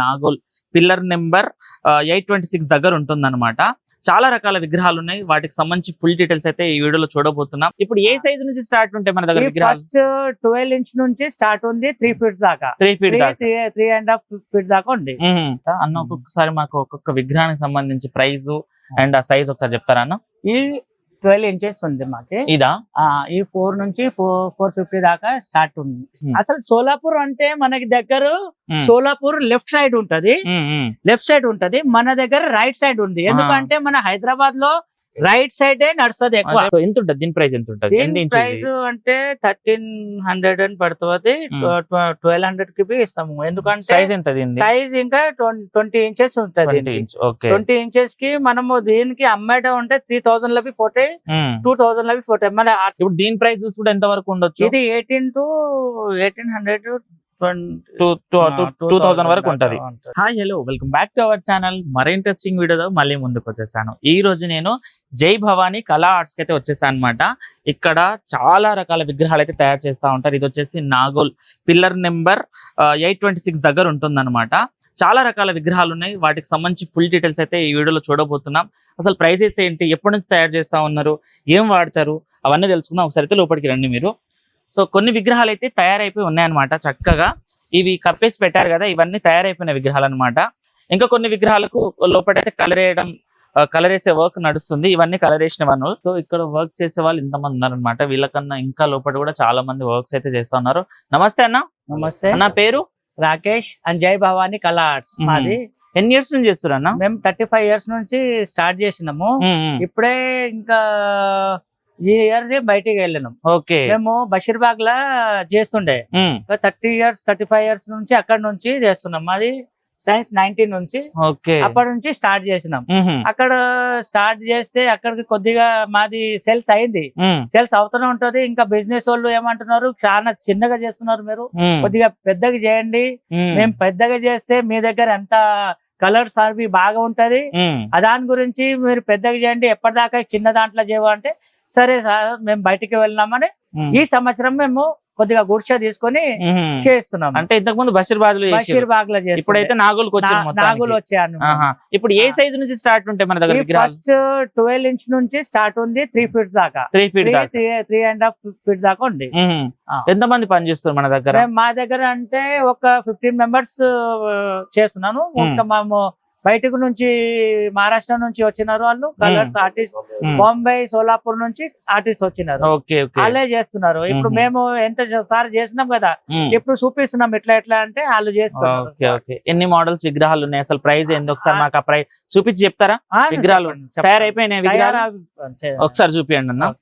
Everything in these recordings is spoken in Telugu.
నాగోల్ పిల్లర్ నెంబర్ 826 దగ్గర ఉంటుందన్నమాట. చాలా రకాల విగ్రహాలు ఉన్నాయి. వాటికి సంబంధించి ఫుల్ డీటెయిల్స్ అయితే ఈ వీడియోలో చూడబోతున్నాం. ఇప్పుడు ఏ సైజ్ నుంచి స్టార్ట్ ఉంటాయి మన దగ్గర విగ్రహాలు? ఫస్ట్ 12 ఇంచ్ నుంచి స్టార్ట్ ఉంది, 3 ఫీట్ దాకా, 3 ఫీట్ దాకా, 3.5 ఫీట్ దాకా ఉంది. అన్న ఒక్కొక్కసారి మాకు ఒక్కొక్క విగ్రహానికి సంబంధించి ప్రైస్ అండ్ ఆ సైజ్ ఒకసారి చెప్తారా అన్న? ఈ 12 ఇంచెస్ ఉంది మాకి. ఇదా? ఈ 4 నుంచి 450 దాకా స్టార్ట్ ఉంది. అసలు సోలాపూర్ అంటే మనకి దగ్గర సోలాపూర్ లెఫ్ట్ సైడ్ ఉంటది, మన దగ్గర రైట్ సైడ్ ఉంది. ఎందుకంటే మన హైదరాబాద్ లో రైట్ సైడ్ నడుస్తుంది ఎక్కువ. ఎంత ఉంటుంది దీని ప్రైస్? ఎంత ఉంటుంది? ప్రైస్ అంటే 1300 అని పడుతుంది, 1200 కి ఇస్తాము. ఎందుకంటే సైజ్ ఎంత? సైజ్ ఇంకా 20 ఇంచెస్ ఉంటది. 20 ఇంచెస్ కి మనము దీనికి అమ్మేట ఉంటే 3000 లవి పోతే 2000 లవి పోతే. మన ఇప్పుడు దీని ప్రైస్ చూసుకుంటే ఎంత వరకు ఉండొచ్చు? ఇది 1800 2000 వరకు ఉంటది. Hi, hello, welcome back to our channel. మరో ఇంట్రెస్టింగ్ వీడియోతో మళ్ళీ ముందుకు వచ్చేసాను. ఈ రోజు నేను జై భవానీ కళా ఆర్ట్స్ కి అయితే వచ్చేసాను అనమాట. ఇక్కడ చాలా రకాల విగ్రహాలు అయితే తయారు చేస్తా ఉంటారు. ఇది వచ్చేసి నాగోల్ పిల్లర్ నెంబర్ 826 దగ్గర ఉంటుందన్నమాట. చాలా రకాల విగ్రహాలు ఉన్నాయి. వాటికి సంబంధించి ఫుల్ డీటెయిల్స్ అయితే ఈ వీడియోలో చూడబోతున్నాం. అసలు ప్రైసెస్ ఏంటి, ఎప్పటి నుంచి తయారు చేస్తా ఉన్నారు, ఏం వాడతారు, అవన్నీ తెలుసుకుందాం. ఒకసారి అయితే లోపలికి రండి మీరు. సో కొన్ని విగ్రహాలు అయితే తయారైపోయి ఉన్నాయన్నమాట. చక్కగా ఇవి కప్పేసి పెట్టారు కదా, ఇవన్నీ తయారైపోయిన విగ్రహాలు అనమాట. ఇంకా కొన్ని విగ్రహాలకు లోపలైతే కలర్ వేసే వర్క్ నడుస్తుంది. ఇవన్నీ కలర్ వేసిన వాళ్ళు. సో ఇక్కడ వర్క్ చేసే వాళ్ళు ఇంతమంది ఉన్నారనమాట. వీళ్ళకన్నా ఇంకా లోపల కూడా చాలా మంది వర్క్స్ అయితే చేస్తా ఉన్నారు. నమస్తే అన్న. నమస్తే. నా పేరు రాకేష్ అండ్ జై భవానీ కళా ఆర్ట్స్ మాది. ఎన్ని ఇయర్స్ నుంచి చేస్తున్నారు అన్న? మేము 35 ఇయర్స్ నుంచి స్టార్ట్ చేసినాము. ఇప్పుడే ఇంకా ఈ ఇయర్ బయటికి వెళ్ళినాం. ఓకే. మేము బషీర్బాగ్ లా చేస్తుండే 35 ఇయర్స్ నుంచి అక్కడ నుంచి చేస్తున్నాం. మాది సైన్స్ 19 నుంచి. అప్పటి నుంచి స్టార్ట్ చేసినాం. అక్కడ స్టార్ట్ చేస్తే అక్కడికి కొద్దిగా మాది సేల్స్ అయింది. సేల్స్ అవుతూనే ఉంటది. ఇంకా బిజినెస్ వాళ్ళు ఏమంటున్నారు, చాలా చిన్నగా చేస్తున్నారు, మీరు కొద్దిగా పెద్దగా చేయండి. మేము పెద్దగా చేస్తే మీ దగ్గర ఎంత కలర్స్ అవి బాగా ఉంటది, దాని గురించి మీరు పెద్దగా చేయండి, ఎప్పటిదాకా చిన్న దాంట్లో చేయమంటే సరే సార్ మేము బయటికి వెళ్ళినామని ఈ సంవత్సరం మేము కొద్దిగా గుడిసె తీసుకొని చేస్తున్నాం. అంటే ఇంతకు ముందు బషీర్బాగ్ లో ఇప్పుడైతే నాగోల్కి వచ్చాను. ఇప్పుడు ఏ సైజ్ నుంచి స్టార్ట్ ఉంటాయి మన దగ్గర? ఫస్ట్ 12 ఇంచ్ నుంచి స్టార్ట్ ఉంది, 3 ఫీట్ దాకా, 3.5 ఫీట్ దాకా ఉంది. ఎంతమంది పని చేస్తారు మన దగ్గర? మా దగ్గర అంటే ఒక 15 మెంబర్స్ చేస్తున్నాను. ఇంకా మేము బయటకు నుంచి మహారాష్ట్ర నుంచి వచ్చినారు వాళ్ళు, కలర్స్ ఆర్టిస్ట్. బాంబే, సోలాపూర్ నుంచి ఆర్టిస్ట్ వచ్చినారు, వాళ్ళే చేస్తున్నారు. ఇప్పుడు మేము ఎంత సార్ చేసినాం కదా, ఇప్పుడు చూపిస్తున్నాం ఎట్లా అంటే వాళ్ళు చేస్తున్నారు. ఎన్ని మోడల్స్ విగ్రహాలు ఉన్నాయి, అసలు ప్రైస్ ఏంది ఒకసారి మాకు ఆ ప్రైస్ చూపించి చెప్తారా? విగ్రహాలు తయారైపోయినాయి ఒకసారి చూపియండి అన్న.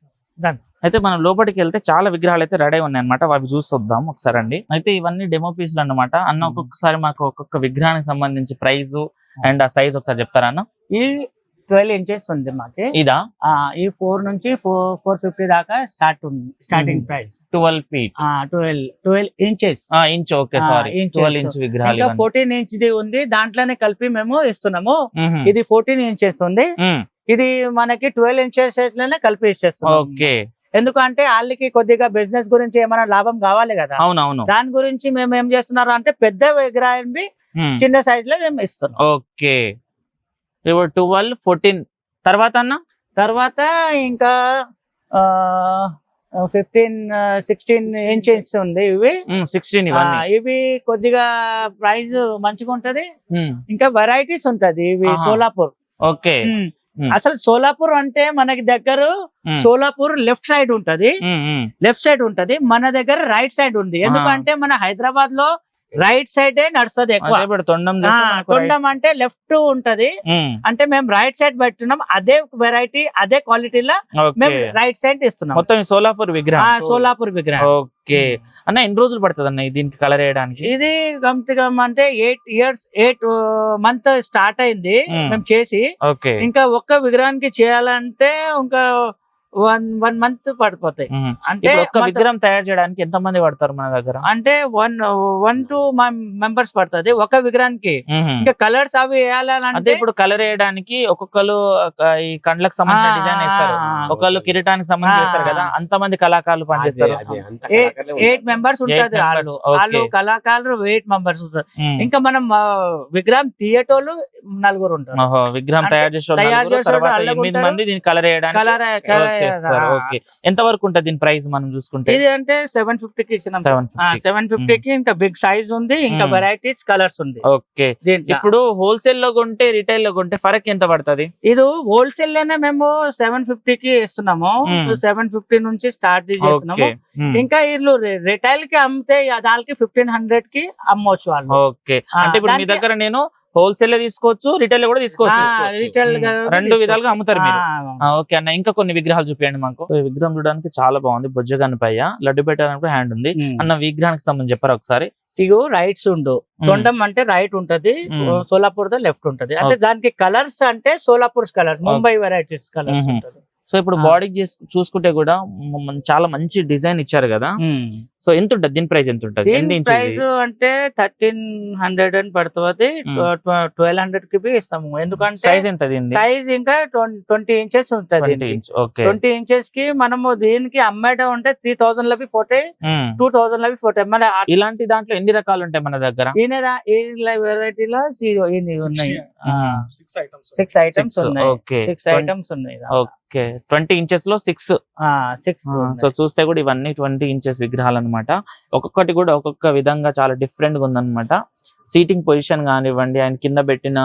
అయితే మనం లోపలికి వెళ్తే చాలా విగ్రహాలు అయితే రెడీ ఉన్నాయి అనమాట. అవి చూసి వద్దాం ఒకసారి అండి. అయితే ఇవన్నీ డెమో పీస్లు అన్నమాట. అన్న ఒక్కొక్కసారి మాకు ఒక్కొక్క విగ్రహానికి సంబంధించి ప్రైస్ అండ్ ఆ సైజ్ ఒకసారి చెప్తారా అన్న? ఈ 12 ఇంచెస్ ఉంది మాకి. ఇదా? ఈ 4 నుంచి 450 దాకా starting price. 12 feet 12 inches inch. Okay, sorry, 12 inch విగ్రహాలు. 14 ఇంచ్ ది ఉంది, దాంట్లోనే కలిపి మేము ఇస్తున్నాము. ఇది 14 ఇంచెస్ ఉంది, ఇది మనకి 12 ఇంచెస్ లోనే కలిపి ఇచ్చేస్తాం. ఓకే. ఎందుకంటే వాళ్ళకి కొద్దిగా బిజినెస్ గురించి ఏమైనా లాభం కావాలి కదా. అవునవును. దాని గురించి మేము ఏం చేస్తున్నారు అంటే పెద్ద విగ్రహాన్ని చిన్న సైజ్ లో మేము ఇస్తున్నాం. ఓకే. 12, 14 తర్వాత అన్న? తర్వాత ఇంకా 15, 16 ఇంచెస్ ఉంది. ఇవి 16. ఇవి కొద్దిగా ప్రైస్ మంచిగా ఉంటది. ఇంకా వెరైటీస్ ఉంటది. ఇవి సోలాపూర్. ఓకే. అసలు సోలాపూర్ అంటే మనకి దగ్గర సోలాపూర్ లెఫ్ట్ సైడ్ ఉంటది, మన దగ్గర రైట్ సైడ్ ఉంది. ఎందుకంటే మన హైదరాబాద్ లో రైట్ సైడ్ నడుస్తుంది ఎక్కువ. తొండం అంటే లెఫ్ట్ ఉంటది, అంటే మేము రైట్ సైడ్ పెట్టున్నాం. అదే వెరైటీ, అదే క్వాలిటీలో మేము రైట్ సైడ్ ఇస్తున్నాం. మొత్తం సోలాపూర్ విగ్రహం. ఓకే అన్న, ఎన్ని రోజులు పడుతుంది అన్న దీనికి కలర్ వేయడానికి? ఇది అంటే 8 మంత్ స్టార్ట్ అయింది మేము చేసి. ఇంకా ఒక్క విగ్రహానికి చేయాలంటే ఇంకా వన్ మంత్ పడిపోతాయి. అంటే ఇప్పుడు ఒక్క విగ్రహం తయారు చేయడానికి ఎంత మంది పడతారు మన దగ్గర? అంటే 1-2 మెంబర్స్ పడుతుంది ఒక విగ్రహానికి. ఇంకా కలర్స్ అవి వేయాలంటే ఇప్పుడు కలర్ వేయడానికి ఒక్కొక్కరు ఈ కండ్లకు సంబంధించిన డిజైన్ వేస్తారు, ఒకళ్ళు కిరీటానికి సంబంధించి చేస్తారు కదా, అంత మంది కళాకారులు పనిచేస్తారు. 8 మెంబర్స్ ఉంటుంది. వాళ్ళు కళాకారులు 8 మెంబర్స్ ఉంటారు. ఇంకా మనం విగ్రహం తీయటోళ్ళు 4 ఉంటారు. విగ్రహం తయారు చేసే 8 మంది దీన్ని కలర్ వేయడానికి చేస్తారు. ఓకే, ఎంత వరకు ఉంటుంది దీని ప్రైస్ మనం చూసుకుంటే? ఇది అంటే 750 కి ఇచ్చినాం. 750 కి ఇంకా బిగ్ సైజ్ ఉంది, ఇంకా వెరైటీస్ కలర్స్ ఉంది. ఓకే, ఇప్పుడు హోల్సేల్ లో కొంటే రిటైల్ లో కొంటే ఫరక్ ఎంత పడుతుంది? ఇది హోల్సేల్ లోనే మేము 750 కి ఇస్తున్నాము. 750 నుంచి స్టార్ట్ చేస్తున్నాము. ఇంకా వీళ్ళు రిటైల్ కి అమ్మితే దానికి 1500 కి అమ్మవచ్చు వాళ్ళు. ఓకే, అంటే ఇప్పుడు మీ దగ్గర నేను హోల్సేల్ తీసుకోవచ్చు, రిటైల్ కూడా తీసుకోవచ్చు, రిటైల్ రెండు విధాలుగా అమ్ముతారు మీరు. ఓకే అన్న, ఇంకా కొన్ని విగ్రహాలు చూపించండి మాకు. ఈ విగ్రహం చూడడానికి చాలా బాగుంది, బొజ్జగానిపయ్య లడ్డు పెట్టడానికి హ్యాండ్ ఉంది అన్న. విగ్రహానికి సంబంధించి చెప్పారు ఒకసారి. ఇగో రైట్స్ ఉండు, తొండం అంటే రైట్ ఉంటది, సోలాపూర్ లెఫ్ట్ ఉంటది. అంటే దానికి కలర్స్ అంటే Solapur colours, Mumbai varieties colours ఉంటది. సో ఇప్పుడు బాడీకి చూసుకుంటే కూడా చాలా మంచి డిజైన్ ఇచ్చారు కదా. సో ఎంత ఉంటుంది దీని ప్రైస్? ఎంత ఉంటుంది? ప్రైస్ అంటే 1300 అని పడుతుంది. 1200 కి ఇస్తాము. ఎందుకంటే సైజ్ ఎంత? సైజ్ ఇంకా 20 ఇంచెస్ ఉంటుంది. 20 ఇంచెస్ కి మనము దీనికి అమ్మేయడం ఉంటే 3000 లవి పోతాయి, 2000 లవి పోతాయి. మన ఇలాంటి దాంట్లో ఎన్ని రకాలు ఉంటాయి మన దగ్గర? వెరైటీలో ఉన్నాయి 6 ఐటమ్స్ ఉన్నాయి. 6 ఐటమ్స్ ఉన్నాయి. ఓకే, 20 ఇంచెస్ లో 6. సో చూస్తే కూడా ఇవన్నీ 20 ఇంచెస్ విగ్రహాలు అనమాట. ఒక్కొక్కటి కూడా ఒక్కొక్క విధంగా చాలా డిఫరెంట్ గా ఉందన్నమాట. సీటింగ్ పొజిషన్ కానివ్వండి, ఆయన కింద పెట్టిన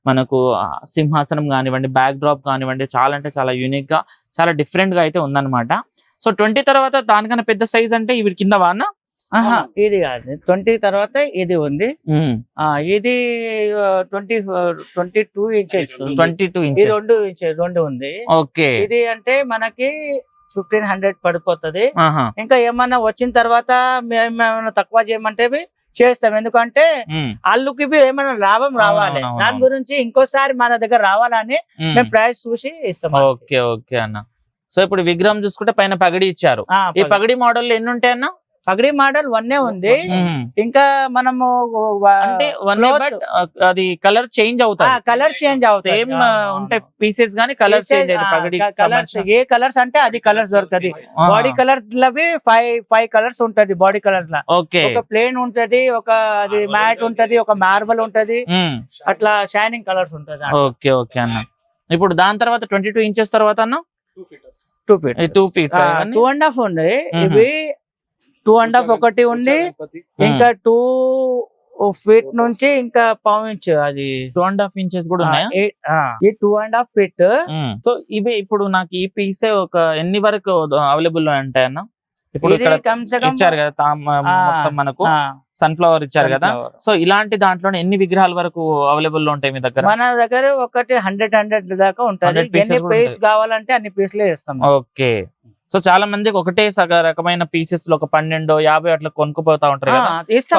మనకు సింహాసనం కానివ్వండి, బ్యాక్ డ్రాప్ కానివ్వండి, చాలా అంటే చాలా యూనిక్ గా చాలా డిఫరెంట్ గా అయితే ఉందన్నమాట. సో 20 తర్వాత దానికన్నా పెద్ద సైజ్ అంటే ఇవి కింద వాన ఇది కాదు. 20 తర్వాత ఇది ఉంది. ఇది 22 ఇంచెస్. 22 ఇంచెస్ 2 ఉంది. ఓకే, ఇది అంటే మనకి 1500 పడిపోతుంది. ఇంకా ఏమన్నా వచ్చిన తర్వాత మేము తక్కువ చేయమంటే చేస్తాం. ఎందుకంటే వాళ్ళకి ఏమైనా లాభం రావాలి, దాని గురించి ఇంకోసారి మన దగ్గర రావాలని మేము ప్రైస్ చూసి ఇస్తాం. ఓకే ఓకే అన్న. సో ఇప్పుడు విగ్రహం చూసుకుంటే పైన పగడి ఇచ్చారు. ఈ పగడి మోడల్ ఎన్ని ఉంటాయి అన్న? పగడి మోడల్ 1 ఉంది. ఇంకా మనము అంటే అది కలర్ చేంజ్ అవుతుంది. కలర్ చేంజ్ అవుతుంది. సేమ్ ఉంటాయి పీసెస్ గానీ కలర్ చేంజ్ అవుతుంది. పగడి కలర్స్ ఏ కలర్స్ అంటే అది కలర్స్ దొరుకుతుంది. బాడీ కలర్స్ లవి 5 కలర్స్ ఉంటది. బాడీ కలర్స్ లా ఒక ప్లేన్ ఉంటది, ఒక అది మ్యాట్ ఉంటది, ఒక మార్బల్ ఉంటది, అట్లా షైనింగ్ కలర్స్ ఉంటది. ఓకే ఓకే అన్న. ఇప్పుడు దాని తర్వాత 22 ఇంచెస్ తర్వాత అన్న 2 feet 2.5 ఉంది. ఇవి 2.5 ఒకటి ఉంది. ఇంకా 2 feet నుంచి ఇంకా 1.5 ఇంచ్, అది 2.5 ఇంచెస్ కూడా ఉన్నాయా? ఈ 2.5 feet. సో ఇవి ఇప్పుడు నాకు ఈ పీస్ ఒక ఎన్ని వరకు అవైలబుల్ ఉంటాయన్న? ఇప్పుడు ఇచ్చారు కదా మొత్తం మనకు సన్ఫ్లవర్ ఇచ్చారు కదా. సో ఇలాంటి దాంట్లో ఎన్ని విగ్రహాల వరకు అవైలబుల్ లో ఉంటాయి మీ దగ్గర? మన దగ్గర ఒకటి 100 దాకా ఉంటుంది. ఎన్ని పీస్ కావాలంటే అన్ని పీసులే ఇస్తాం. ఓకే, సో చాలా మందికి ఒకటే రకమైన పీసెస్ లో ఒక 12, 50 అట్లా కొనుక్కుపోతా ఉంటారు కదా.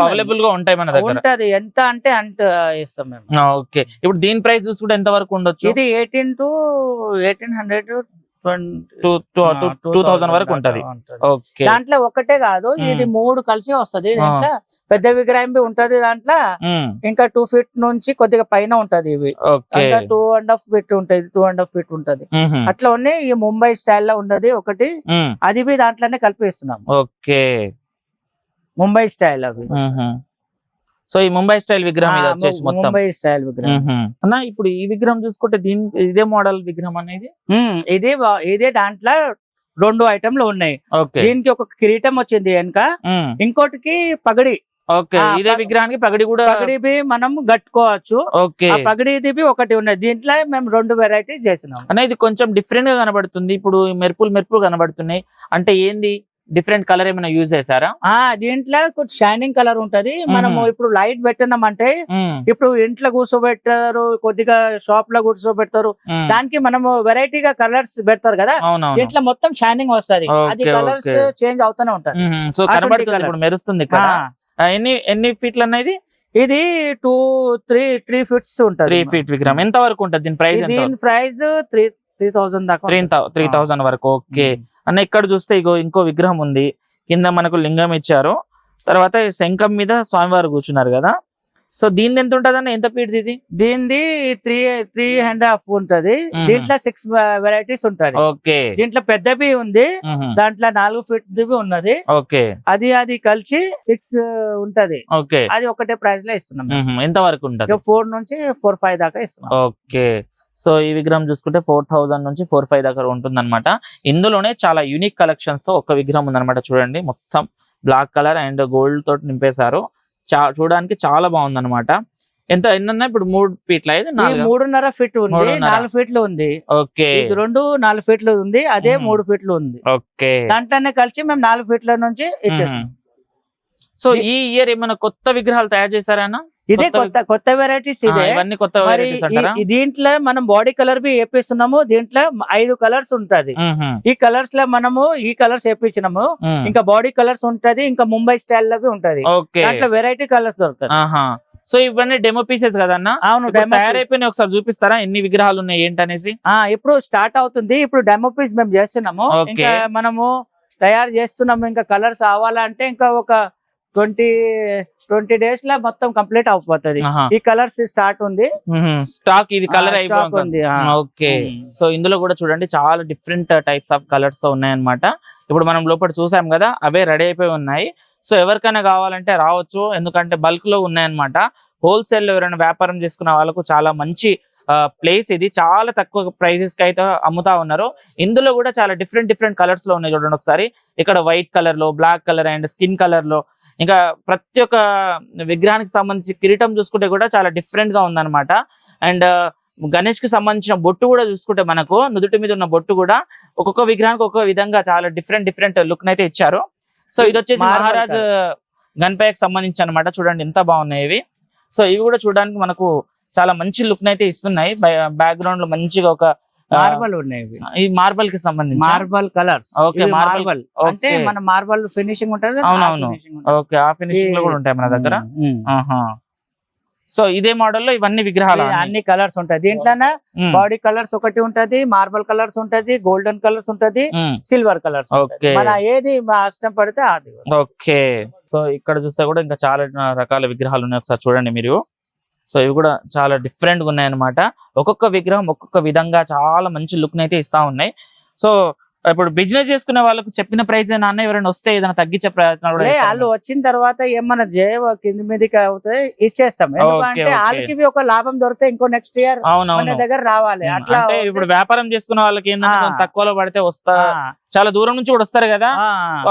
అవైలబుల్ గా ఉంటాయి మన దగ్గర. ఉంటది, ఎంత అంటే అంత ఇస్తాం మేము. ఓకే, ఇప్పుడు దీని ప్రైస్ చూసుకుంటే ఎంత వరకు ఉండొచ్చు? ఇది 1800 2000 వరకు ఉంటది. ఓకే, దాంట్లో ఒకటే కాదు, ఇది 3 కలిసి వస్తది. దాంట్లో పెద్ద విగ్రహం ఉంటది, దాంట్లో ఇంకా 2 feet నుంచి కొద్దిగా పైన ఉంటది. ఇవి 2.5 feet ఉంటది, 2.5 feet ఉంటది. అట్లా ఉన్నాయి. ఈ ముంబై స్టైల్ లో ఉండదు ఒకటి, అది దాంట్లోనే కలిపిస్తున్నాం. ఓకే, ముంబై స్టైల్ అవి. సో ఈ ముంబై స్టైల్ విగ్రహం ఇది వచ్చేసి మొత్తం ముంబై స్టైల్ విగ్రహం అన్న. ఇప్పుడు ఈ విగ్రహం చూసుకుంటే ఇదే మోడల్ విగ్రహం అనేది ఇదే దాంట్లో 2 ఐటమ్లు ఉన్నాయి. దీనికి ఒక కిరీటం వచ్చింది వెనక, ఇంకోటికి పగడి. ఓకే, ఇదే విగ్రహానికి పగడి కూడా మనం కట్టుకోవచ్చు. ఓకే, పగడిది ఒకటి ఉన్నది. దీంట్లో మేము 2 వెరైటీస్ చేసినాం అన్న. ఇది కొంచెం డిఫరెంట్ గా కనబడుతుంది. ఇప్పుడు మెరుపులు కనబడుతున్నాయి అంటే ఏంది? డిఫరెంట్ కలర్ ఏమైనా యూజ్ చేశారా? దీంట్లో షైనింగ్ కలర్ ఉంటది. మనము ఇప్పుడు లైట్ పెట్టినామంటే ఇప్పుడు ఇంట్లో కూర్చోబెట్టారు, కొద్దిగా షాప్ లో కూర్చోబెడతారు, దానికి మనము వెరైటీగా కలర్స్ పెడతారు కదా. దీంట్లో మొత్తం షైనింగ్ వస్తుంది, అది కలర్స్ చేంజ్ అవుతూనే ఉంటది. సో కనబడుతుంది, ఇప్పుడు మెరుస్తుంది. ఎన్ని ఫీట్లు అన్నది? ఇది 3 feet ఉంటది. 3 feet విగ్రహం ఎంత వరకు ఉంటది? దీని ప్రైస్ 3 3000 దాకా 3000 వరకు. ఓకే అన్న, ఇక్కడ చూస్తే ఇంకో విగ్రహం ఉంది, కింద మనకు లింగం ఇచ్చారు, తర్వాత శంఖం మీద స్వామివారు కూర్చున్నారు కదా. సో దీని ఎంత ఉంటది అన్న, ఎంత ఫీట్ ఇది? దీనిది 3.5 ఉంటది. దీంట్లో 6 వెరైటీస్ ఉంటాయి. ఓకే, దీంట్లో పెద్దవి ఉంది, దాంట్లో 4 ఫీట్ ఉన్నది. ఓకే, అది కలిసి 6 ఉంటది. ఓకే, అది ఒకటే ప్రైస్ లో ఇస్తున్నాం. ఎంత వరకు ఉంటది? 4 నుంచి 4-5 దాకా ఇస్తున్నాం. ఓకే, సో ఈ విగ్రహం చూసుకుంటే 4000 నుంచి 4-5 దాకా ఉంటుంది అనమాట. ఇందులోనే చాలా యూనిక్ కలెక్షన్స్ తో ఒక విగ్రహం ఉందన్నమాట. చూడండి, మొత్తం బ్లాక్ కలర్ అండ్ గోల్డ్ తోటి నింపేశారు. చూడడానికి చాలా బాగుంది అనమాట. ఎన్నన్నా ఇప్పుడు 3 ఫీట్ల 3.5 ఫీట్ ఉంది, 4 ఫీట్లు ఉంది. ఓకే, 4 ఫీట్లు ఉంది, అదే 3 ఫీట్లు ఉంది. ఓకే, దాంట్లోనే కలిసి మేము 4 ఫీట్ల నుంచి ఇచ్చేసాం. సో ఈ ఇయర్ ఏమైనా కొత్త విగ్రహాలు తయారు చేశారా? ఇదే కొత్త వెరైటీస్. ఇవన్నీ కొత్త వెరైటీస్ అంటారా? దీంట్లో మనం బాడీ కలర్ బి వేపిస్తున్నాము. దీంట్లో 5 కలర్స్ ఉంటది. ఈ కలర్స్ లో మనము ఈ కలర్స్ వేపించినాము. ఇంకా బాడీ కలర్స్ ఉంటది, ఇంకా ముంబై స్టైల్ లో ఉంటది. దాంట్లో వెరైటీ కలర్స్ దొరుకుతాయి. సో ఇవన్నీ డెమో పీసెస్ కదన్నా? అవును, తయారైపోయినాయి. ఒకసారి చూపిస్తారా ఎన్ని విగ్రహాలు ఉన్నాయి ఏంటనేసి? ఇప్పుడు స్టార్ట్ అవుతుంది. ఇప్పుడు డెమో పీస్ మేము చేస్తున్నాము. ఇంకా మనము తయారు చేస్తున్నాము. ఇంకా కలర్స్ అవ్వాలంటే ఇంకా ఒక 20 డేస్ లో మొత్తం కంప్లీట్ అయిపోతుంది. ఈ కలర్స్ స్టార్ట్ ఉంది, స్టాక్ ఇది కలర్ అయిపోతుంది. ఓకే, సో ఇందులో కూడా చూడండి చాలా డిఫరెంట్ టైప్స్ ఆఫ్ కలర్స్ ఉన్నాయన్నమాట. ఇప్పుడు మనం లోపల చూసాం కదా, అవే రెడీ అయిపోయి ఉన్నాయి. సో ఎవరికైనా కావాలంటే రావచ్చు, ఎందుకంటే బల్క్ లో ఉన్నాయన్నమాట. హోల్సేల్ లో ఎవరైనా వ్యాపారం చేసుకున్న వాళ్ళకు చాలా మంచి ప్లేస్ ఇది. చాలా తక్కువ ప్రైసెస్ కి అయితే అమ్ముతా ఉన్నారు. ఇందులో కూడా చాలా డిఫరెంట్ కలర్స్ లో ఉన్నాయి. చూడండి ఒకసారి, ఇక్కడ వైట్ కలర్ లో, black colour and skin colour లో, ఇంకా ప్రతి ఒక్క విగ్రహానికి సంబంధించి కిరీటం చూసుకుంటే కూడా చాలా డిఫరెంట్ గా ఉందన్నమాట. అండ్ గణేష్ కి సంబంధించిన బొట్టు కూడా చూసుకుంటే మనకు నుదుటి మీద ఉన్న బొట్టు కూడా ఒక్కొక్క విగ్రహానికి ఒక్కొక్క విధంగా చాలా డిఫరెంట్ లుక్ అయితే ఇచ్చారు. సో ఇది వచ్చేసి మహారాజ్ గణపయ్యకి సంబంధించి అనమాట. చూడండి ఎంత బాగున్నాయి ఇవి. సో ఇవి కూడా చూడడానికి మనకు చాలా మంచి లుక్ అయితే ఇస్తున్నాయి. బ్యాక్గ్రౌండ్ లో మంచిగా ఒక మార్బల్ ఉన్నాయి. ఈ మార్బల్ కి సంబంధించి మార్బల్ కలర్స్. ఓకే, మార్బల్ అంటే మన మార్బల్ ఫినిషింగ్ ఉంటది. అవునవును, ఓకే, ఆ ఫినిషింగ్ లో కూడా ఉంటాయి మన దగ్గర. సో ఇదే మోడల్ లో ఇవన్నీ విగ్రహాలు, అన్ని కలర్స్ ఉంటాయి. దీంట్లోనే బాడీ కలర్స్ ఒకటి ఉంటది, మార్బల్ కలర్స్ ఉంటది, గోల్డెన్ కలర్స్ ఉంటది, సిల్వర్ కలర్స్. మన ఏది ఇష్టం పడితే అది. ఓకే, సో ఇక్కడ చూస్తే కూడా ఇంకా చాలా రకాల విగ్రహాలు ఉన్నాయి. ఒకసారి చూడండి మీరు. సో ఇవి కూడా చాలా డిఫరెంట్ గా ఉన్నాయి అనమాట. ఒక్కొక్క విగ్రహం ఒక్కొక్క విధంగా చాలా మంచి లుక్ అయితే ఇస్తా ఉన్నాయి. సో ఇప్పుడు బిజినెస్ చేసుకునే వాళ్ళకు చెప్పిన ప్రైస్ నాన్న ఎవరైనా వస్తే ఏదైనా తగ్గించే ప్రయత్నం కూడా వాళ్ళు వచ్చిన తర్వాత ఏమన్నా కింది మీదకి అవుతాయి ఇచ్చేస్తాం. ఎందుకంటే వాళ్ళకి ఒక లాభం దొరికితే ఇంకో నెక్స్ట్ ఇయర్ మన దగ్గర రావాలి. అట్లా ఇప్పుడు వ్యాపారం చేసుకునే వాళ్ళకి ఏంటంటే తక్కువలో పడితే వస్తా, చాలా దూరం నుంచి కూడా వస్తారు కదా,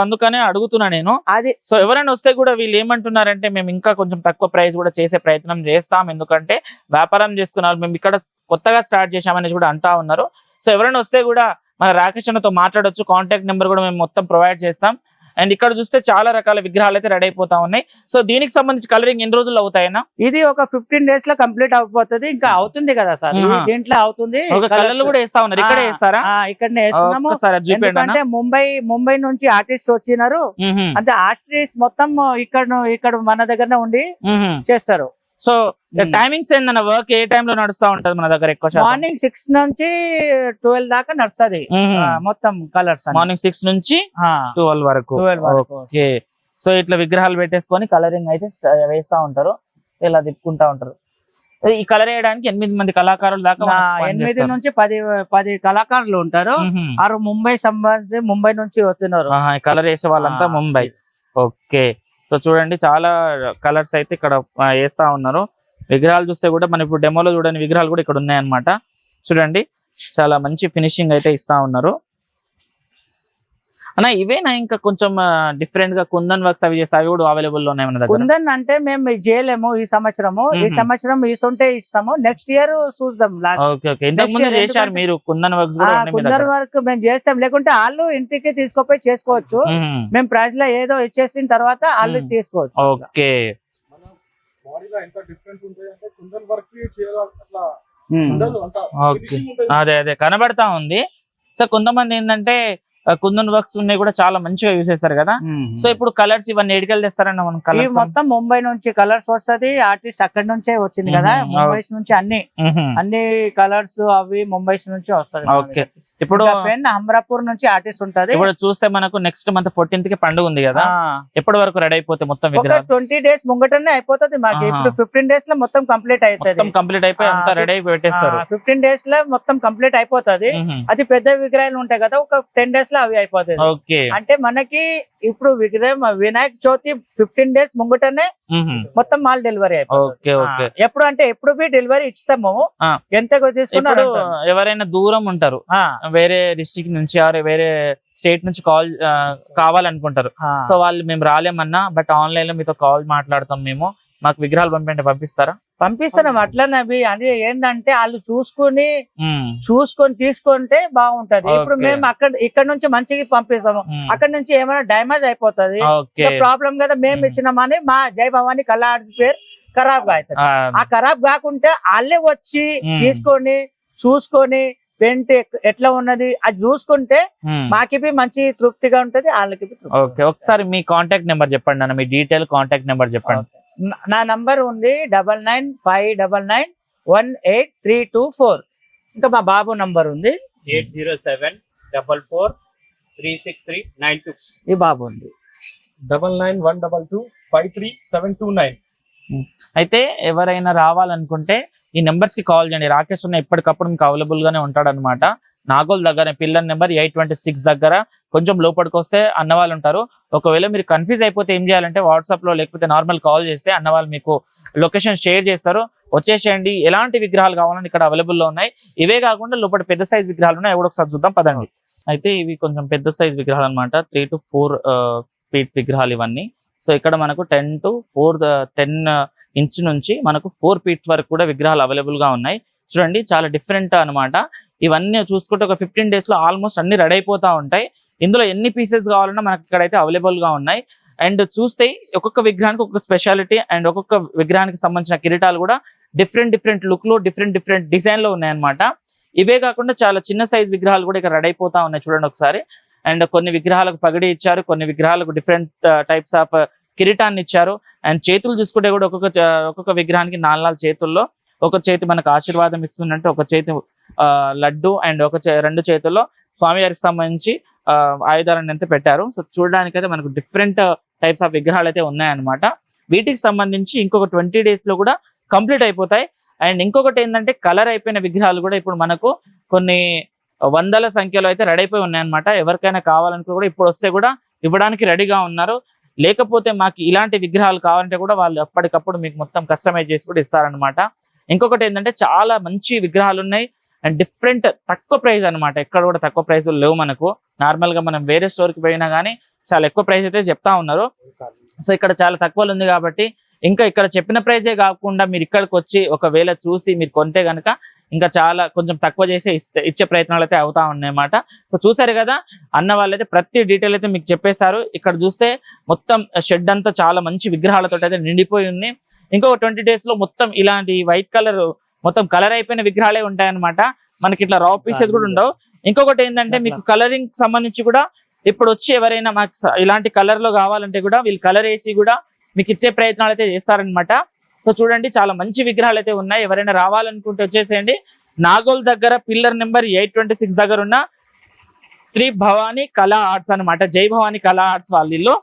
అందుకనే అడుగుతున్నా నేను అది. సో ఎవరైనా వస్తే కూడా వీళ్ళు ఏమంటున్నారంటే మేము ఇంకా కొంచెం తక్కువ ప్రైస్ కూడా చేసే ప్రయత్నం చేస్తాం, ఎందుకంటే వ్యాపారం చేసుకునే వాళ్ళు మేము ఇక్కడ కొత్తగా స్టార్ట్ చేశామని కూడా అంటా ఉన్నారు. సో ఎవరైనా వస్తే కూడా మన రాకేష్ అన్నతో మాట్లాడొచ్చు. కాంటాక్ట్ నెంబర్ కూడా మేము మొత్తం ప్రొవైడ్ చేస్తాం. అండ్ ఇక్కడ చూస్తే చాలా రకాల విగ్రహాలు అయితే రెడీ అయిపోతా ఉన్నాయి. సో దీనికి సంబంధించి కలరింగ్ ఎన్ని రోజుల్లో అవుతాయన్నా? ఇది ఒక 15 డేస్ లో కంప్లీట్ అయిపోతుంది. ఇంకా అవుతుంది కదా సార్, దీంట్లో అవుతుంది. కలర్లు కూడా వేస్తా ఉన్నారు, ఇక్కడే వేస్తారా? ఇక్కడనే వేస్తున్నాము. ఎందుకంటే ముంబై నుంచి ఆర్టిస్ట్ వచ్చినారు. అంటే ఆర్టిస్ట్ మొత్తం ఇక్కడ మన దగ్గరనే ఉండి చేస్తారు. సో టైమింగ్స్ ఏందన్న, వర్క్ ఏ టైం లో నడుస్తా ఉంటది మన దగ్గర? ఎక్కువ మార్నింగ్ 6 నుంచి 12 దాకా నడుస్తుంది మొత్తం కలర్స్. మార్నింగ్ 6 నుంచి 12 వరకు. ఓకే, సో ఇట్లా విగ్రహాలు పెట్టేసుకొని కలరింగ్ అయితే వేస్తా ఉంటారు, ఇలా తిప్పుకుంటా ఉంటారు. ఈ కలర్ వేయడానికి 8 మంది కళాకారులు దాకా, 8 నుంచి 10 కళాకారులు ఉంటారు. ఆరు ముంబై నుంచి వస్తున్నారు. కలర్ వేసే వాళ్ళంతా ముంబై. ఓకే, సో చూడండి చాలా కలర్స్ అయితే ఇక్కడ వేస్తా ఉన్నారు. విగ్రహాలు చూస్తే కూడా మనం ఇప్పుడు డెమోలో చూడని విగ్రహాలు కూడా ఇక్కడ ఉన్నాయన్నమాట. చూడండి చాలా మంచి ఫినిషింగ్ అయితే ఇస్తా ఉన్నారు అన్న. ఇవేనా ఇంకా కొంచెం డిఫరెంట్ గా కుందన్ వర్క్స్ అవి చేస్తే అవి కూడా అవైలబుల్ లో ఉన్నాయి మన దగ్గర? కుందన్ అంటే మేము చేయలేము ఈ సంవత్సరం ఇస్తుంటే ఇస్తాము, నెక్స్ట్ ఇయర్ చూద్దాం. చేశారు మీరు కుందన్ వర్క్స్? కుందన్ వర్క్ మేము చేస్తాం, లేకుంటే వాళ్ళు ఇంటికి తీసుకుపోయి చేసుకోవచ్చు. మేము ప్రైస్ లో ఏదో ఇచ్చేసిన తర్వాత వాళ్ళు తీసుకోవచ్చు. ఓకే, అదే కనబడతా ఉంది. సో కొంతమంది ఏంటంటే కుందన్ వర్క్స్ ఉన్నాయి కూడా చాలా మంచిగా యూస్ చేస్తారు కదా. సో ఇప్పుడు కలర్స్ ఇవన్నీ ఎడికల్ తెస్తారన్న మనం ఇవి కలర్స్ మొత్తం ముంబై నుంచి కలర్స్ వస్తది, ఆర్టిస్ట్ అక్కడ నుంచే వచ్చింది కదా, ముంబై నుంచి అన్ని కలర్స్ అవి ముంబై నుంచి వస్తది. ఓకే, ఇప్పుడు పెన్ అమరాపూర్ నుంచి ఆర్టిస్ట్ ఉంటది. ఇప్పుడు చూస్తే మనకు నెక్స్ట్ మంత్ 14th కి పండుగ ఉంది కదా, ఎప్పటి వరకు రెడీ అయిపోతే మొత్తం విగ్రహం? 20 days ముంగటనే అయిపోతుంది మాకు. ఇప్పుడు 15 days లో మొత్తం కంప్లీట్ అవుతుంది. కంప్లీట్ అయిపోయి అంతా రెడీ అయిపోయి పెట్టేస్తారు. 15 days లో మొత్తం కంప్లీట్ అయిపోతుంది. అది పెద్ద విగ్రహాలు ఉంటాయి కదా, ఒక 10 days లో అవి అయిపోతుంది. ఓకే, అంటే మనకి ఇప్పుడు విగ్రహం వినాయక చవితి 15 days ముంగటనే మొత్తం మాల్ డెలివరీ అయిపోతుంది. ఎప్పుడు అంటే ఎప్పుడు డెలివరీ ఇస్తాము, ఎంత తీసుకున్నారు. ఎవరైనా దూరం ఉంటారు, వేరే డిస్ట్రిక్ట్ నుంచి వేరే స్టేట్ నుంచి కాల్ కావాలనుకుంటారు, సో వాళ్ళు మేము రాలేమన్నా బట్ ఆన్లైన్ లో మీతో కాల్ మాట్లాడతాం, మేము మాకు విగ్రహాలు పంపిస్తారా? పంపిస్తాం. అట్లనే అవి అది ఏంటంటే వాళ్ళు చూసుకొని తీసుకుంటే బాగుంటది. ఇప్పుడు మేము ఇక్కడ నుంచి మంచిగా పంపిస్తాము, అక్కడ నుంచి ఏమైనా డ్యామేజ్ అయిపోతుంది, ప్రాబ్లం కదా. మేము ఇచ్చినామని మా జై భవానీ కళా ఆర్ట్స్ పేరు ఖరాబ్ అవుతుంది. ఆ ఖరాబ్ కాకుంటే వాళ్ళే వచ్చి తీసుకొని చూసుకొని పెయింట్ ఎట్లా ఉన్నది అది చూసుకుంటే మాకి మంచి తృప్తిగా ఉంటది, వాళ్ళకి. ఓకే, ఒకసారి మీ కాంటాక్ట్ నెంబర్ చెప్పండి అన్న, మీ డీటెయిల్ కాంటాక్ట్ నెంబర్ చెప్పండి. నా నంబర్ ఉంది 9959918324. ఇంకా మా బాబు నంబర్ ఉంది 807443639. ఈ బాబు ఉంది 9912253729. అయితే ఎవరైనా రావాలనుకుంటే ఈ నెంబర్స్ కి కాల్ చేయండి. రాకేష్ అన్న ఎప్పటికప్పుడు మీకు అవైలబుల్ గానే ఉంటాడు అనమాట. నాగోల్ దగ్గర పిల్లర్ నెంబర్ 826 దగ్గర కొంచెం లోపలికి వస్తే అన్నవాళ్ళు ఉంటారు. ఒకవేళ మీరు కన్ఫ్యూజ్ అయిపోతే ఏం చేయాలంటే వాట్సాప్ లో లేకపోతే నార్మల్ కాల్ చేస్తే అన్నవాళ్ళు మీకు లొకేషన్ షేర్ చేస్తారు, వచ్చేసేయండి. ఎలాంటి విగ్రహాలు కావాలని ఇక్కడ అవైలబుల్ లో ఉన్నాయి. ఇవే కాకుండా లోపల పెద్ద సైజ్ విగ్రహాలు ఉన్నాయి, అవి కూడా ఒకసారి చూద్దాం పదండి. అయితే ఇవి కొంచెం పెద్ద సైజ్ విగ్రహాలు అనమాట, 3 to 4 feet విగ్రహాలు ఇవన్నీ. సో ఇక్కడ మనకు 10 to 10 ఇంచ్ నుంచి మనకు 4 feet వరకు కూడా విగ్రహాలు అవైలబుల్ గా ఉన్నాయి. చూడండి చాలా డిఫరెంట్ అనమాట. ఇవన్నీ చూసుకుంటే ఒక 15 days లో ఆల్మోస్ట్ అన్ని రెడీ అయిపోతా ఉంటాయి. ఇందులో ఎన్ని పీసెస్ కావాలన్నా మనకి ఇక్కడైతే అవైలబుల్ గా ఉన్నాయి. అండ్ చూస్తే ఒక్కొక్క విగ్రహానికి ఒక్కొక్క స్పెషాలిటీ అండ్ ఒక్కొక్క విగ్రహానికి సంబంధించిన కిరీటాలు కూడా డిఫరెంట్ లుక్ లో డిఫరెంట్ డిజైన్ లో ఉన్నాయన్నమాట. ఇవే కాకుండా చాలా చిన్న సైజ్ విగ్రహాలు కూడా ఇక్కడ రెడీ అయిపోతా ఉన్నాయి, చూడండి ఒకసారి. అండ్ కొన్ని విగ్రహాలకు పగడి ఇచ్చారు, కొన్ని విగ్రహాలకు డిఫరెంట్ టైప్స్ ఆఫ్ కిరీటాన్ని ఇచ్చారు. అండ్ చేతులు చూసుకుంటే కూడా ఒక్కొక్క విగ్రహానికి 4 చేతుల్లో ఒక చేతి మనకు ఆశీర్వాదం ఇస్తున్నట్టు, ఒక చేతి లడ్డు అండ్ రెండు చేతుల్లో స్వామివారికి సంబంధించి ఆయుధాలను అయితే పెట్టారు. సో చూడడానికి అయితే మనకు డిఫరెంట్ టైప్స్ ఆఫ్ విగ్రహాలు అయితే ఉన్నాయన్నమాట. వీటికి సంబంధించి ఇంకొక 20 days లో కూడా కంప్లీట్ అయిపోతాయి. అండ్ ఇంకొకటి ఏంటంటే కలర్ అయిపోయిన విగ్రహాలు కూడా ఇప్పుడు మనకు కొన్ని వందల సంఖ్యలో అయితే రెడీ అయిపోయి ఉన్నాయన్నమాట. ఎవరికైనా కావాలనుకో కూడా ఇప్పుడు వస్తే కూడా ఇవ్వడానికి రెడీగా ఉన్నారు. లేకపోతే మాకు ఇలాంటి విగ్రహాలు కావాలంటే కూడా వాళ్ళు అప్పటికప్పుడు మీకు మొత్తం కస్టమైజ్ చేసి కూడా ఇస్తారనమాట. ఇంకొకటి ఏంటంటే చాలా మంచి విగ్రహాలు ఉన్నాయి అండ్ డిఫరెంట్ తక్కువ ప్రైస్ అనమాట. ఎక్కడ కూడా తక్కువ ప్రైస్ లేవు మనకు. నార్మల్ గా మనం వేరే స్టోర్ కి పోయినా కానీ చాలా ఎక్కువ ప్రైస్ అయితే చెప్తా ఉన్నారు. సో ఇక్కడ చాలా తక్కువలో ఉంది కాబట్టి ఇంకా ఇక్కడ చెప్పిన ప్రైజే కాకుండా మీరు ఇక్కడికి వచ్చి ఒకవేళ చూసి మీరు కొంటే కనుక ఇంకా చాలా కొంచెం తక్కువ చేసి ఇచ్చే ప్రయత్నాలు అయితే అవుతా ఉన్నాయన్నమాట. సో చూసారు కదా అన్న వాళ్ళైతే ప్రతి డీటెయిల్ అయితే మీకు చెప్పేశారు. ఇక్కడ చూస్తే మొత్తం షెడ్ అంతా చాలా మంచి విగ్రహాలతో అయితే నిండిపోయి ఉంది. ఇంకొక 20 days లో మొత్తం ఇలాంటి వైట్ కలర్ మొత్తం కలర్ అయిపోయిన విగ్రహాలే ఉంటాయన్నమాట. మనకి ఇట్లా రా పీసెస్ కూడా ఉండవు. ఇంకొకటి ఏంటంటే మీకు కలరింగ్ సంబంధించి కూడా ఇప్పుడు వచ్చి ఎవరైనా మాకు ఇలాంటి కలర్ లో కావాలంటే కూడా వీళ్ళు కలర్ వేసి కూడా మీకు ఇచ్చే ప్రయత్నాలు అయితే చేస్తారనమాట. సో చూడండి చాలా మంచి విగ్రహాలు అయితే ఉన్నాయి. ఎవరైనా రావాలనుకుంటే వచ్చేసేయండి. నాగోల్ దగ్గర పిల్లర్ నెంబర్ 826 దగ్గర ఉన్న శ్రీ భవానీ కళా ఆర్ట్స్ అనమాట, జై భవానీ కళా ఆర్ట్స్ వాళ్ళు.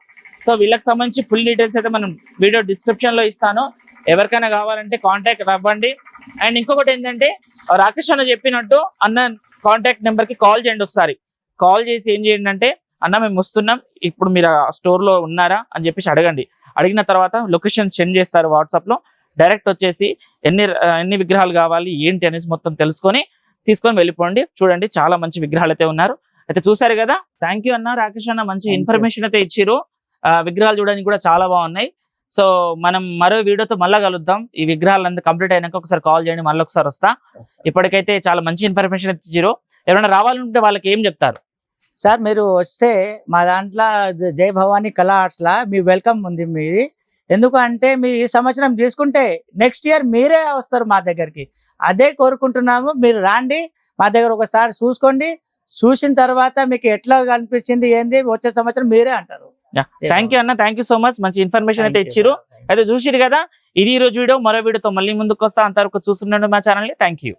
సో వీళ్ళకి సంబంధించి ఫుల్ డీటెయిల్స్ అయితే మనం వీడియో డిస్క్రిప్షన్ లో ఇస్తాను, ఎవరికైనా కావాలంటే కాంటాక్ట్ అవ్వండి. అండ్ ఇంకొకటి ఏంటంటే రాకేష్ అన్న చెప్పినట్టు అన్న కాంటాక్ట్ నెంబర్ కి కాల్ చేయండి. ఒకసారి కాల్ చేసి ఏం చేయండి అంటే అన్న మేము వస్తున్నాం, ఇప్పుడు మీరు స్టోర్ లో ఉన్నారా అని చెప్పేసి అడగండి. అడిగిన తర్వాత లొకేషన్ సెండ్ చేస్తారు వాట్సాప్ లో. డైరెక్ట్ వచ్చేసి ఎన్ని విగ్రహాలు కావాలి ఏంటి అనేసి మొత్తం తీసుకొని వెళ్ళిపోండి. చూడండి చాలా మంచి విగ్రహాలు అయితే ఉన్నారు. అయితే చూసారు కదా. థ్యాంక్ యూ అన్న రాకేష్ అన్న, మంచి ఇన్ఫర్మేషన్ అయితే ఇచ్చిరు. విగ్రహాలు చూడడానికి కూడా చాలా బాగున్నాయి. సో మనం మరో వీడియోతో మళ్ళీ కలుద్దాం. ఈ విగ్రహాలు అంతా కంప్లీట్ అయినాక ఒకసారి కాల్ చేయండి, మళ్ళీ ఒకసారి వస్తా. ఇప్పటికైతే చాలా మంచి ఇన్ఫర్మేషన్ ఇచ్చిరు. ఎవరైనా రావాలంటే వాళ్ళకి ఏం చెప్తారు సార్? మీరు వస్తే మా దాంట్లో జై భవానీ కళా ఆర్ట్స్ లా మీ వెల్కమ్ ఉంది మీది. ఎందుకంటే మీ ఈ సంవత్సరం తీసుకుంటే నెక్స్ట్ ఇయర్ మీరే వస్తారు మా దగ్గరికి. అదే కోరుకుంటున్నాము. మీరు రాండి, మా దగ్గర ఒకసారి చూసుకోండి, చూసిన తర్వాత మీకు ఎట్లా అనిపించింది ఏంది వచ్చే సంవత్సరం మీరే అంటారు. థ్యాంక్ యూ అన్న, థ్యాంక్ యూ సో మచ్. మంచి ఇన్ఫర్మేషన్ అయితే ఇచ్చిరు. అయితే చూసిరు కదా, ఇది ఈ రోజు వీడియో. మరో వీడియోతో మళ్ళీ ముందుకు వస్తా. అంతవరకు చూస్తున్నాను మా ఛానల్ ని. Thank you.